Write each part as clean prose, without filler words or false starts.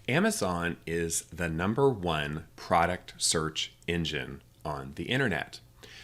Amazon is the #1 product search engine on the internet.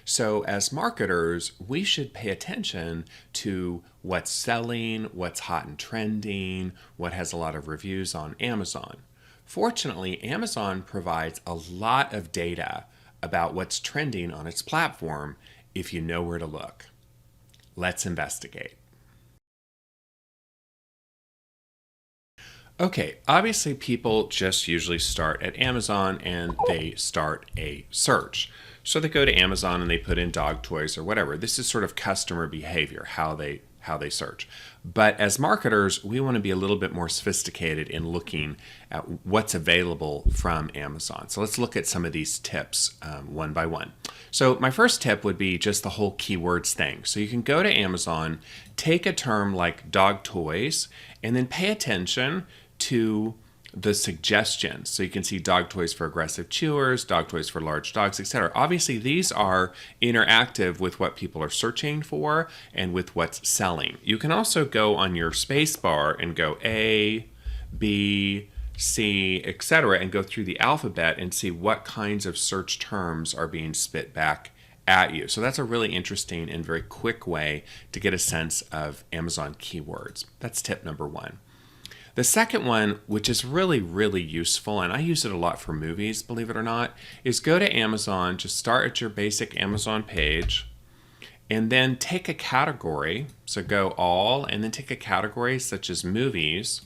So, as marketers, we should pay attention to what's selling, what's hot and trending, what has a lot of reviews on Amazon. Fortunately, Amazon provides a lot of data about what's trending on its platform if you know where to look. Let's investigate. Okay, obviously people just usually start at Amazon and they start a search. So they go to Amazon and they put in dog toys or whatever. This is sort of customer behavior, how they search. But as marketers, we want to be a little bit more sophisticated in looking at what's available from Amazon. So let's look at some of these tips one by one. So my first tip would be just the whole keywords thing. So you can go to Amazon, take a term like dog toys, and then pay attention to the suggestions. So you can see dog toys for aggressive chewers, dog toys for large dogs, etc. Obviously, these are interactive with what people are searching for and with what's selling. You can also go on your space bar and go A, B, C, etc., and go through the alphabet and see what kinds of search terms are being spit back at you. So that's a really interesting and very quick way to get a sense of Amazon keywords. That's tip number one. The second one, which is really, really useful, and I use it a lot for movies, believe it or not, is go to Amazon, just start at your basic Amazon page, and then take a category. So go all, and then take a category such as movies,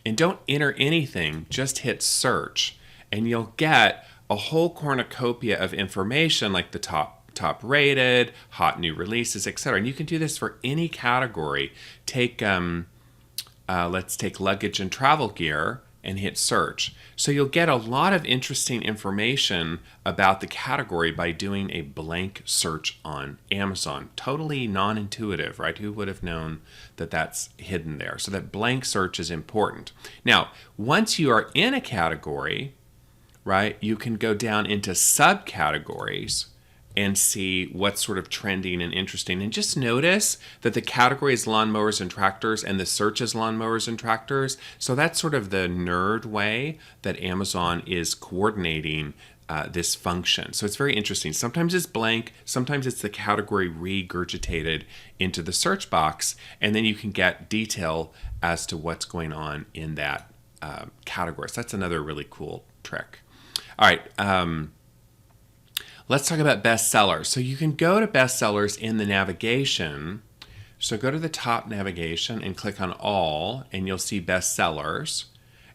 and don't enter anything, just hit search, and you'll get a whole cornucopia of information like the top rated, hot new releases, etc. And you can do this for any category. Let's take luggage and travel gear and hit search. So you'll get a lot of interesting information about the category by doing a blank search on Amazon. Totally non-intuitive, right? Who would have known that that's hidden there? So that blank search is important. Now, once you are in a category, right, you can go down into subcategories and see what's sort of trending and interesting. And just notice that the category is lawnmowers and tractors and the search is lawnmowers and tractors. So that's sort of the nerd way that Amazon is coordinating this function. So it's very interesting. Sometimes it's blank, sometimes it's the category regurgitated into the search box, and then you can get detail as to what's going on in that category. So that's another really cool trick. All right. Let's talk about bestsellers. So you can go to bestsellers in the navigation. So go to the top navigation and click on all, and you'll see bestsellers.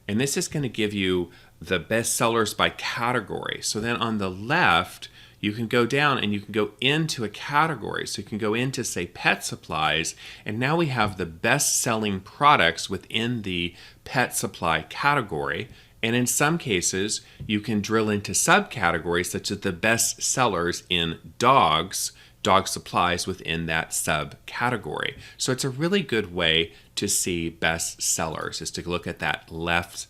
And this is going to give you the bestsellers by category. So then on the left, you can go down and you can go into a category. So you can go into, say, pet supplies, and now we have the best-selling products within the pet supply category. And in some cases, you can drill into subcategories such as the best sellers in dog supplies within that subcategory. So it's a really good way to see best sellers, is to look at that left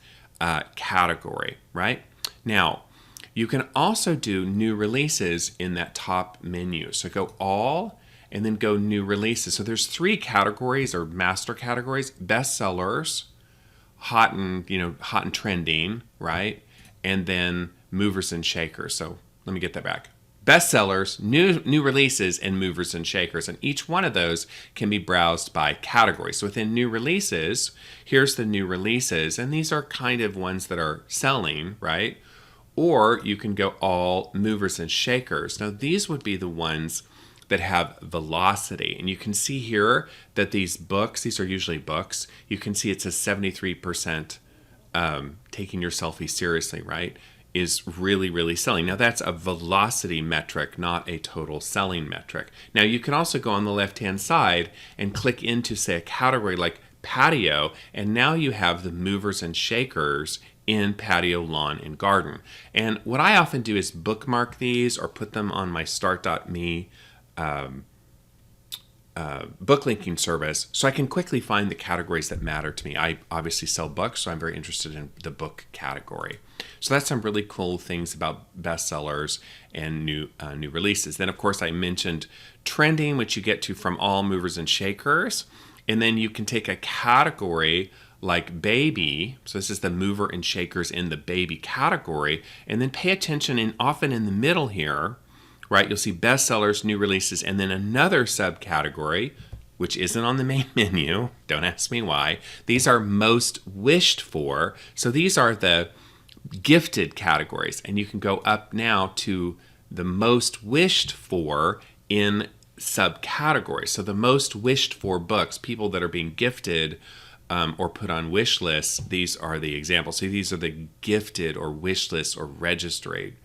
category, right? Now, you can also do new releases in that top menu. So go all and then go new releases. So there's 3 categories or master categories: best sellers, hot and trending, right? And then movers and shakers. So let me get that back. Bestsellers, new releases, and movers and shakers. And each one of those can be browsed by category. So within new releases, here's the new releases. And these are kind of ones that are selling, right? Or you can go all movers and shakers. Now these would be the ones that have velocity. And you can see here that these are usually books. You can see it says 73% taking your selfie seriously, right, is really, really selling. Now that's a velocity metric, not a total selling metric. Now you can also go on the left-hand side and click into, say, a category like patio, and now you have the movers and shakers in patio, lawn, and garden. And what I often do is bookmark these or put them on my start.me book linking service so I can quickly find the categories that matter to me. I obviously sell books, so I'm very interested in the book category. So that's some really cool things about bestsellers and new releases. Then, of course, I mentioned trending, which you get to from all movers and shakers. And then you can take a category like baby. So this is the mover and shakers in the baby category. And then pay attention, and often in the middle here, right, you'll see bestsellers, new releases, and then another subcategory, which isn't on the main menu. Don't ask me why. These are most wished for. So these are the gifted categories. And you can go up now to the most wished for in subcategories. So the most wished for books, people that are being gifted or put on wish lists, these are the examples. So these are the gifted or wish lists or registry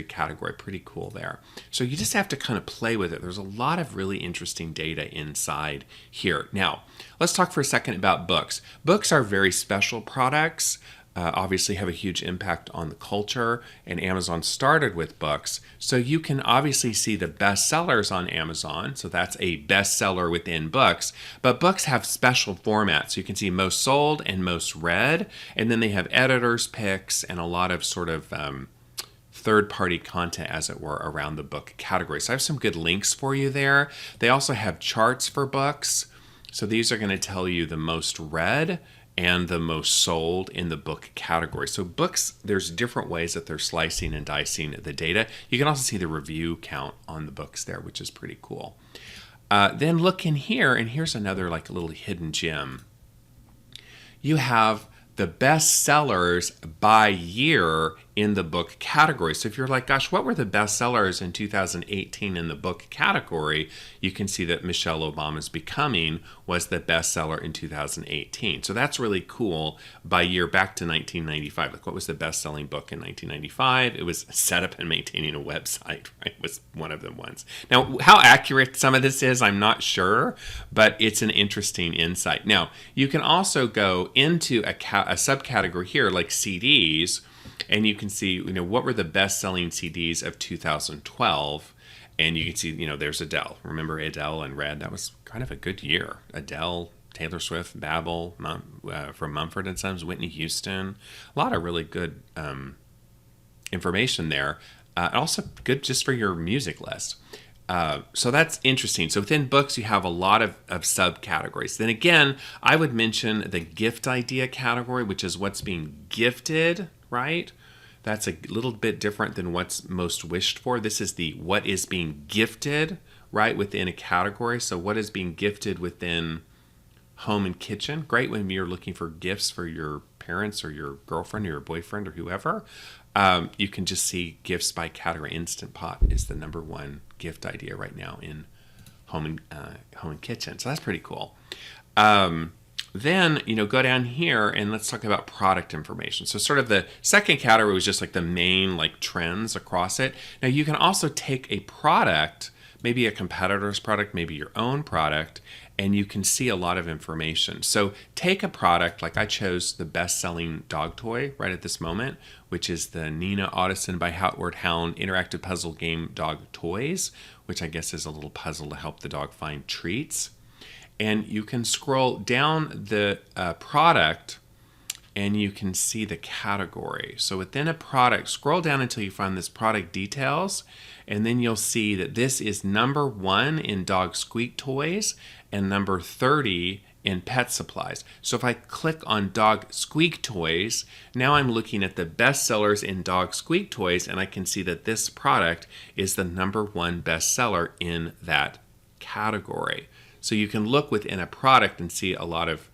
category. Pretty cool there. So you just have to kind of play with it. There's a lot of really interesting data inside here. Now, let's talk for a second about books. Books are very special products. Obviously have a huge impact on the culture, and Amazon started with books. So you can obviously see the bestsellers on Amazon. So that's a bestseller within books, but books have special formats. So you can see most sold and most read, and then they have editors' picks and a lot of sort of third-party content, as it were, around the book category. So I have some good links for you there. They also have charts for books. So these are going to tell you the most read and the most sold in the book category. So books, there's different ways that they're slicing and dicing the data. You can also see the review count on the books there, which is pretty cool. Then look in here, and here's another like a little hidden gem. You have the best sellers by year in the book category. So if you're like, gosh, what were the best sellers in 2018 in the book category? You can see that Michelle Obama's Becoming was the bestseller in 2018. So that's really cool by year back to 1995. Like, what was the best-selling book in 1995? It was Set Up and Maintaining a Website, right? Was one of the ones. Now, how accurate some of this is, I'm not sure, but it's an interesting insight. Now, you can also go into a subcategory here, like CDs, and you can see, what were the best-selling CDs of 2012, and you can see, there's Adele. Remember Adele and Red? That was kind of a good year. Adele, Taylor Swift, Babel, from Mumford & Sons, Whitney Houston. A lot of really good information there. Also good just for your music list. So that's interesting. So within books, you have a lot of subcategories. Then again, I would mention the gift idea category, which is what's being gifted, right? That's a little bit different than what's most wished for. This is the what is being gifted, right, within a category. So what is being gifted within home and kitchen? Great when you're looking for gifts for your parents or your girlfriend or your boyfriend or whoever. You can just see gifts by category. Instant Pot is the number one gift idea right now in home and kitchen. So that's pretty cool. Then, go down here and let's talk about product information. So sort of the second category was just like the main like trends across it. Now you can also take a product, maybe a competitor's product, maybe your own product, and you can see a lot of information. So take a product, like I chose the best-selling dog toy right at this moment, which is the Nina Audison by Outward Hound interactive puzzle game Dog Toys, which I guess is a little puzzle to help the dog find treats. And you can scroll down the product and you can see the category. So within a product, scroll down until you find this product details, and then you'll see that this is number 1 in dog squeak toys and number 30 in pet supplies. So if I click on dog squeak toys, now I'm looking at the best sellers in dog squeak toys, and I can see that this product is the number 1 bestseller in that category. So you can look within a product and see a lot of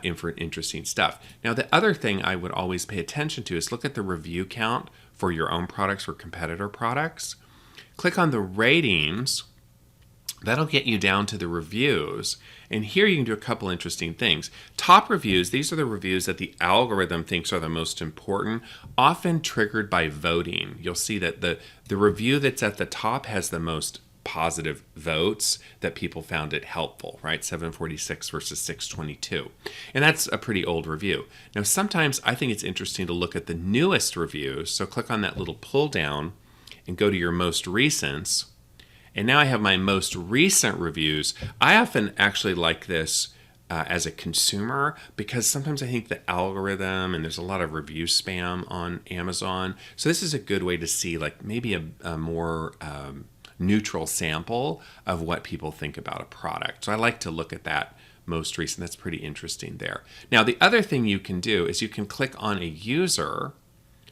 interesting stuff. Now, the other thing I would always pay attention to is look at the review count for your own products or competitor products. Click on the ratings. That'll get you down to the reviews. And here you can do a couple interesting things. Top reviews, these are the reviews that the algorithm thinks are the most important, often triggered by voting. You'll see that the review that's at the top has the most positive votes, that people found it helpful, right? 746 versus 622. And that's a pretty old review. Now, sometimes I think it's interesting to look at the newest reviews. So click on that little pull down and go to your most recents. And now I have my most recent reviews. I often actually like this as a consumer because sometimes I think the algorithm, and there's a lot of review spam on Amazon. So this is a good way to see like maybe a more neutral sample of what people think about a product. So I like to look at that most recent. That's pretty interesting there. Now, the other thing you can do is you can click on a user.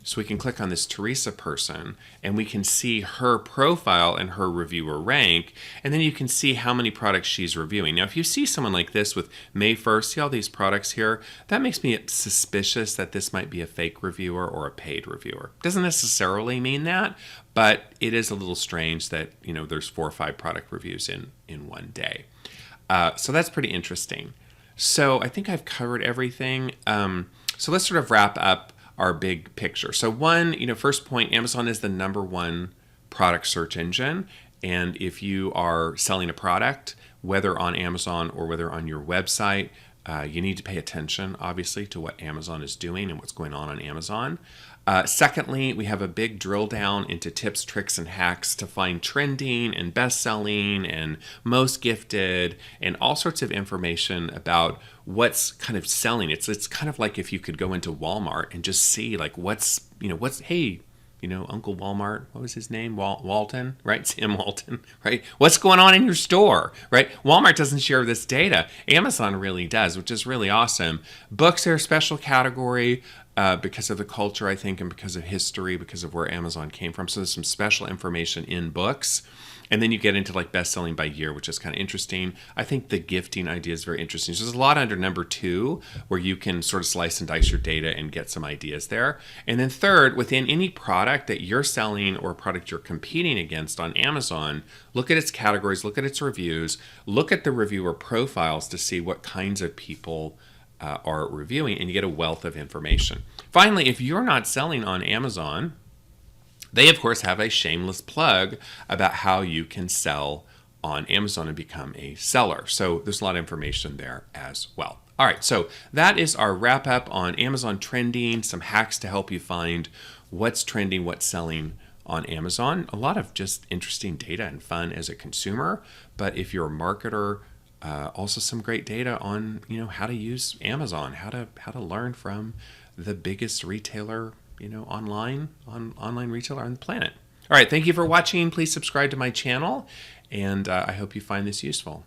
So we can click on this Teresa person and we can see her profile and her reviewer rank. And then you can see how many products she's reviewing. Now, if you see someone like this with May 1st, see all these products here? That makes me suspicious that this might be a fake reviewer or a paid reviewer. Doesn't necessarily mean that, but it is a little strange that, you know, there's 4 or 5 product reviews in one day. So that's pretty interesting. So I think I've covered everything. So let's sort of wrap up our big picture. So one, you know, first point, Amazon is the #1 product search engine. And if you are selling a product, whether on Amazon or whether on your website, you need to pay attention, obviously, to what Amazon is doing and what's going on Amazon. Secondly, we have a big drill down into tips, tricks, and hacks to find trending and best-selling and most gifted and all sorts of information about what's kind of selling. It's kind of like if you could go into Walmart and just see like hey, you know, Uncle Walmart, what was his name? Walton, right? Sam Walton, right? What's going on in your store, right? Walmart doesn't share this data. Amazon really does, which is really awesome. Books are a special category because of the culture, I think, and because of history, because of where Amazon came from. So there's some special information in books. And then you get into like best-selling by year, which is kind of interesting. I think the gifting idea is very interesting. So there's a lot under #2 where you can sort of slice and dice your data and get some ideas there. And then third, within any product that you're selling or a product you're competing against on Amazon, look at its categories, look at its reviews, look at the reviewer profiles to see what kinds of people are reviewing, and you get a wealth of information. Finally, if you're not selling on Amazon, they, of course, have a shameless plug about how you can sell on Amazon and become a seller. So there's a lot of information there as well. All right, so that is our wrap up on Amazon trending, some hacks to help you find what's trending, what's selling on Amazon. A lot of just interesting data and fun as a consumer, but if you're a marketer, also some great data on, you know, how to use Amazon, how to learn from the biggest retailer, you know, online retailer on the planet. All right, thank you for watching. Please subscribe to my channel, and I hope you find this useful.